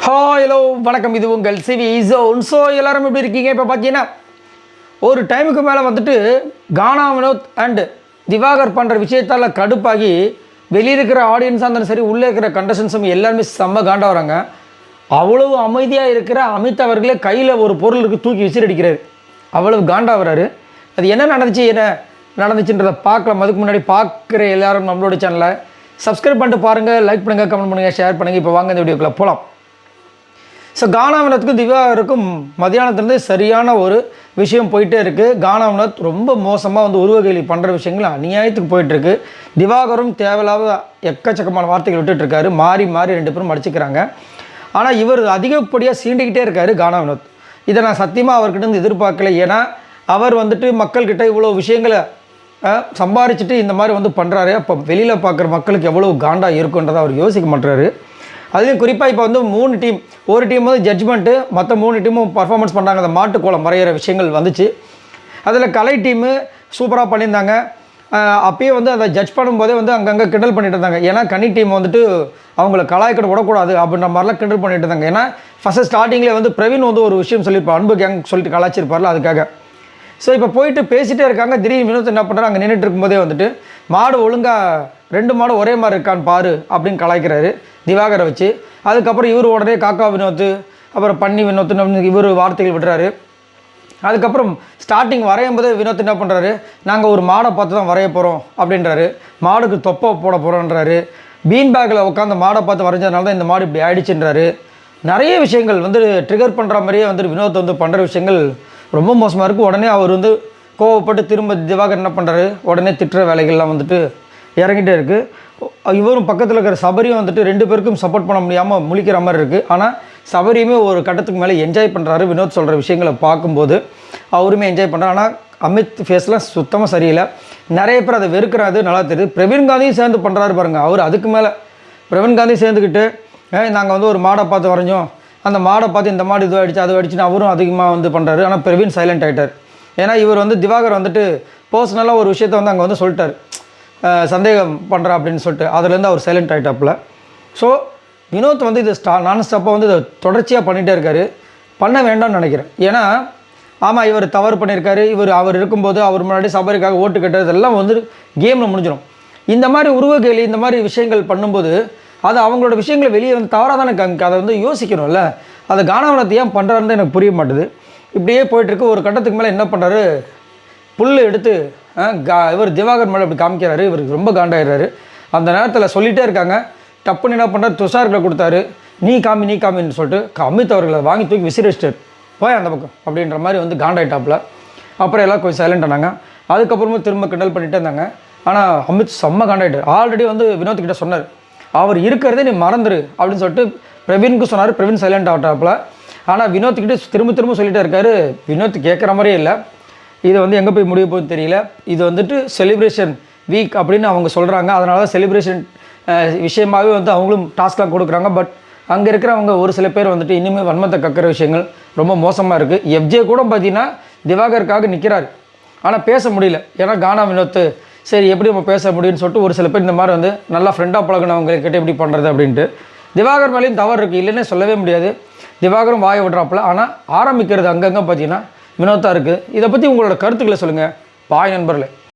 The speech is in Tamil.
ஹலோ வணக்கம். இது உங்கள் சிவி ஜோன். ஸோ எல்லோரும் எப்படி இருக்கீங்க? இப்போ பார்த்தீங்கன்னா ஒரு டைமுக்கு மேலே வந்துட்டு கானா வினோத் அண்டு திவாகர் பண்ணுற விஷயத்தால் கடுப்பாகி வெளியே இருக்கிற ஆடியன்ஸாக இருந்தாலும் சரி, உள்ளே இருக்கிற கண்டஸ்டன்ஸும் எல்லாருமே செம்ம காண்டா வராங்க. அவ்வளவு அமைதியாக இருக்கிற அமித் அவர்களே கையில் ஒரு பொருளுக்கு தூக்கி விசிறடிக்கிறார். அவ்வளவு காண்டா வராரு. அது என்ன நடந்துச்சுன்றதை பார்க்கலாம். அதுக்கு முன்னாடி பார்க்குற எல்லோரும் நம்மளோட சேனலை சப்ஸ்கிரைப் பண்ணிட்டு பாருங்கள், லைக் பண்ணுங்கள், கமெண்ட் பண்ணுங்கள், ஷேர் பண்ணுங்கள். இப்போ வாங்க இந்த வீடியோக்குள்ளே போகலாம். ஸோ கானா வினோத்துக்கும் திவாகருக்கும் மதியானத்துலேருந்து சரியான ஒரு விஷயம் போயிட்டே இருக்குது. கானா வினோத் ரொம்ப மோசமாக வந்து உருவகேலி பண்ணுற விஷயங்கள் அநியாயத்துக்கு போயிட்டுருக்கு. திவாகரும் தேவையில்லாத எக்கச்சக்கமான வார்த்தைகள் விட்டுட்டுருக்காரு. மாறி ரெண்டு பேரும் மடிச்சுக்கிறாங்க. ஆனால் இவர் அதிகப்படியாக சீண்டிக்கிட்டே இருக்கார் கானா வினோத். இதை நான் சத்தியமாக அவர்கிட்ட எதிர்பார்க்கல. ஏன்னா அவர் வந்துட்டு மக்கள்கிட்ட இவ்வளோ விஷயங்களை சம்பாரிச்சுட்டு இந்த மாதிரி வந்து பண்ணுறாரு. அப்போ வெளியில் பார்க்குற மக்களுக்கு எவ்வளோ காண்டா இருக்குன்றதை அவர் யோசிக்க மாட்டுறாரு. அதுலேயும் குறிப்பாக இப்போ வந்து 3 டீம், ஒரு டீம் வந்து ஜட்ஜ்மெண்ட்டு, மற்ற 3 டீமும் பர்ஃபார்மன்ஸ் பண்ணுறாங்க. அந்த மாட்டுக்கோளம் வரைகிற விஷயங்கள் வந்துச்சு. அதில் கலை டீமு சூப்பராக பண்ணியிருந்தாங்க. அப்பயே வந்து அதை ஜட்ஜ் பண்ணும்போதே வந்து அங்கங்கே கிண்டல் பண்ணிட்டு இருந்தாங்க. ஏன்னா கனி டீம் வந்துட்டு அவங்கள கலாய்க்கிட விடக்கூடாது அப்படின்ற மாதிரிலாம் கிண்டல் பண்ணிட்டு இருந்தாங்க. ஏன்னா ஃபஸ்ட்டு ஸ்டார்டிங்கில் வந்து பிரவீன் வந்து ஒரு விஷயம் சொல்லியிருப்பார், அன்பு கேங் சொல்லிட்டு கலாய்ச்சிருப்பார்ல, அதுக்காக. ஸோ இப்போ போயிட்டு பேசிகிட்டே இருக்காங்க. திடீர்னு வினோத் என்ன பண்ணுறாரு, அங்கே நின்றுட்டு இருக்கும்போதே வந்துட்டு மாடு ஒழுங்காக 2 மாடு ஒரே மாதிரி இருக்கான்னு பாரு அப்படின்னு கலாய்க்கிறாரு திவாகரை வச்சு. அதுக்கப்புறம் இவர் உடனே காக்கா வினோத்து, அப்புறம் பன்னி வினோத்துன்னு இவர் வார்த்தைகள் விடுறாரு. அதுக்கப்புறம் ஸ்டார்டிங் வரையும் போதே வினோத் என்ன பண்ணுறாரு, நாங்கள் ஒரு மாடை பார்த்து தான் வரைய போகிறோம் அப்படின்றாரு. மாடுக்கு தொப்பை போட போகிறோன்றாரு. பீன் பேக்கில் உட்காந்து மாடை பார்த்து வரைஞ்சதுனால தான் இந்த மாடு இப்படி ஆயிடுச்சுன்றாரு. நிறைய விஷயங்கள் வந்து ட்ரிகர் பண்ணுற மாதிரியே வந்துட்டு வினோத் வந்து பண்ணுற விஷயங்கள் ரொம்ப மோசமாக இருக்குது. உடனே அவர் வந்து கோவப்பட்டு திரும்ப திவாகர் என்ன பண்ணுறாரு, உடனே திட்டுற வேலைகள்லாம் வந்துட்டு இறங்கிட்டே இருக்குது. இவரும் பக்கத்தில் இருக்கிற சபரியும் வந்துட்டு 2 பேருக்கும் சப்போர்ட் பண்ண முடியாமல் முழிக்கிற மாதிரி இருக்குது. ஆனால் சபரியுமே ஒரு கட்டத்துக்கு மேலே என்ஜாய் பண்ணுறாரு. வினோத் சொல்கிற விஷயங்களை பார்க்கும்போது அவருமே என்ஜாய் பண்ணுறாரு. ஆனால் அமித் ஃபேஸ்லாம் சுத்தமாக சரியில்லை. நிறைய பேர் அதை வெறுக்கிறாரு, நல்லா தெரியுது. பிரவீன் காந்தியும் சேர்ந்து பண்ணுறாரு பாருங்கள். அவர் அதுக்கு மேலே பிரவீன் காந்தி சேர்ந்துக்கிட்டு நாங்கள் வந்து ஒரு மாடை பார்த்து வரைஞ்சோம், அந்த மாடை பார்த்து இந்த மாடு இது அடிச்சு அது அடிச்சுன்னு அவரும் அதிகமாக வந்து பண்ணுறாரு. ஆனால் பிரவீன் சைலண்ட் ஆகிட்டார். ஏன்னா இவர் வந்து திவாகர் வந்துட்டு பர்சனலாக ஒரு விஷயத்தை வந்து அங்கே வந்து சொல்லிட்டார், சந்தேகம் பண்ணுறா அப்படின்னு சொல்லிட்டு. அதுலேருந்து அவர் சைலண்ட் ஆகிட்டாப்புல. ஸோ வினோத் வந்து இது நான் ஸ்டாப்பாக வந்து இதை தொடர்ச்சியாக பண்ணிகிட்டே இருக்கார். பண்ண வேண்டாம்னு நினைக்கிறேன். ஏன்னா ஆமாம், இவர் தவறு பண்ணியிருக்காரு. அவர் இருக்கும்போது அவர் முன்னாடி சபரிக்காக ஓட்டு கட்டுறது எல்லாம் வந்து கேமில் முடிஞ்சிடும். இந்த மாதிரி உருவகேலி இந்த மாதிரி விஷயங்கள் பண்ணும்போது அது அவங்களோட விஷயங்களை வெளியே வந்து தவறாக தானே அதை வந்து யோசிக்கணும்ல. அதை கானா வினோத் ஏன் பண்ணுறாருன்னு எனக்கு புரிய மாட்டுது. இப்படியே போயிட்டுருக்கு. ஒரு கட்டத்துக்கு மேலே என்ன பண்ணுறாரு, புல் எடுத்து இவர் திவாகர் மேலே இப்படி காமிக்கிறாரு. இவருக்கு ரொம்ப காண்டாயிடுறாரு. அந்த நேரத்தில் சொல்லிகிட்டே இருக்காங்க. டப்புன்னு என்ன பண்ணுறாரு, துஷார்களை கொடுத்தாரு, நீ காமின்னு சொல்லிட்டு அமித் அவர்களை வாங்கி தூக்கி விசிறிச்சிட்டார், போய் அந்த பக்கம் அப்படின்ற மாதிரி வந்து காண்டாயிட்டாப்புல. அப்புறம் எல்லாம் கொஞ்சம் சைலண்ட் ஆனாங்க. அதுக்கப்புறமா திரும்ப கிண்டல் பண்ணிகிட்டே இருந்தாங்க. ஆனால் அமித் செம்ம காண்டாயிட்டார். ஆல்ரெடி வந்து வினோத்கிட்ட சொன்னார், அவர் இருக்கிறதே நீ மறந்துரு அப்படின்னு சொல்லிட்டு பிரவீனுக்கு சொன்னார். பிரவீன் சைலண்ட் ஆகிட்டாப்புல. ஆனால் வினோத்துக்கிட்ட திரும்ப சொல்லிகிட்டே இருக்காரு. வினோத் கேட்குற மாதிரியே இல்லை. இது வந்து எங்கே போய் முடிய போகுதுன்னு தெரியல. இது வந்துட்டு செலிப்ரேஷன் வீக் அப்படின்னு அவங்க சொல்கிறாங்க. அதனால தான் செலிப்ரேஷன் விஷயமாகவே வந்து அவங்களும் டாஸ்க்லாம் கொடுக்குறாங்க. பட் அங்கே இருக்கிறவங்க ஒரு சில பேர் வந்துட்டு இனிமேல் வன்மத்தை கக்கிற விஷயங்கள் ரொம்ப மோசமாக இருக்குது. எஃப்ஜே கூட பார்த்தீங்கன்னா திவாகருக்காக நிற்கிறார். ஆனால் பேச முடியல. ஏன்னா கானா வினோத் சரி எப்படி நம்ம பேச முடியும்னு சொல்லிட்டு ஒரு சில பேர் இந்த மாதிரி வந்து நல்லா ஃப்ரெண்டாக பழகினவங்கக்கிட்ட எப்படி பண்ணுறது அப்படின்ட்டு. திவாகர் மேலேயும் தவறு இருக்குது, இல்லைன்னே சொல்லவே முடியாது. திவாகரும் வாயை விடுறாப்புல. ஆனால் ஆரம்பிக்கிறது அங்கங்கே பார்த்தீங்கன்னா வினோத்தாக இருக்குது. இதை பற்றி உங்களோட கருத்துக்களை சொல்லுங்கள் பாய் நண்பர்களே.